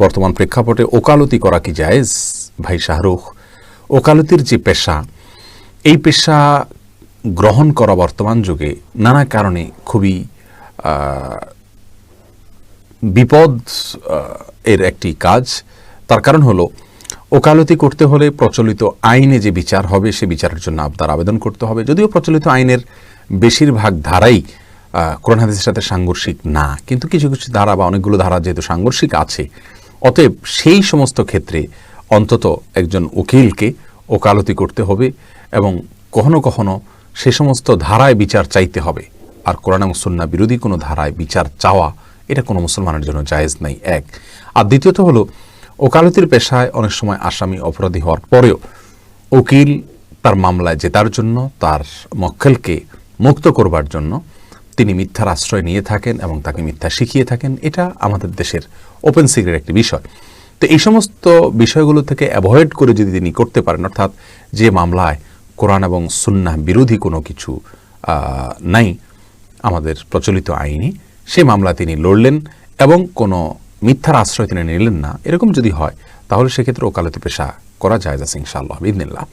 বর্তমান প্রেক্ষাপটে ওকালতি করা কি জায়েজ? ভাই শাহরুখ, ওকালতির যে পেশা, এই পেশা গ্রহণ করা বর্তমান যুগে নানা কারণে খুবই বিপদ এর একটি কাজ। তার কারণ হলো, ওকালতি করতে হলে প্রচলিত আইনে যে বিচার হবে সে বিচারের জন্য আপনার আবেদন করতে হবে। যদিও প্রচলিত আইনের বেশিরভাগ ধারাই কোরআন হাদিসের সাথে সাংঘর্ষিক না, কিন্তু কিছু কিছু ধারা বা অনেকগুলো ধারা যেহেতু সাংঘর্ষিক আছে, অতএব সেই সমস্ত ক্ষেত্রে অন্তত একজন উকিলকে ওকালতি করতে হবে এবং কখনো কখনো সে সমস্ত ধারায় বিচার চাইতে হবে। আর কোরআন এবং সুন্নাহ বিরোধী কোনো ধারায় বিচার চাওয়া, এটা কোনো মুসলমানের জন্য জায়েজ নাই, এক। আর দ্বিতীয়ত হলো, ওকালতির পেশায় অনেক সময় আসামি অপরাধী হওয়ার পরেও উকিল তার মামলায় জেতার জন্য, তার মক্কেলকে মুক্ত করবার জন্য তিনি মিথ্যার আশ্রয় নিয়ে থাকেন এবং তাকে মিথ্যা শিখিয়ে থাকেন। এটা আমাদের দেশের ওপেন সিক্রেট একটি বিষয়। তো এই সমস্ত বিষয়গুলো থেকে অ্যাভয়েড করে যদি তিনি করতে পারেন, অর্থাৎ যে মামলায় কোরআন এবং সুন্নাহ বিরোধী কোনো কিছু নাই আমাদের প্রচলিত আইনে, সে মামলা তিনি লড়লেন এবং কোনো মিথ্যার আশ্রয় তিনি নিলেন না, এরকম যদি হয় তাহলে সেক্ষেত্রে ওকালতি পেশা করা জায়েজ আছে ইনশাআল্লাহ বিইذনিল্লাহ।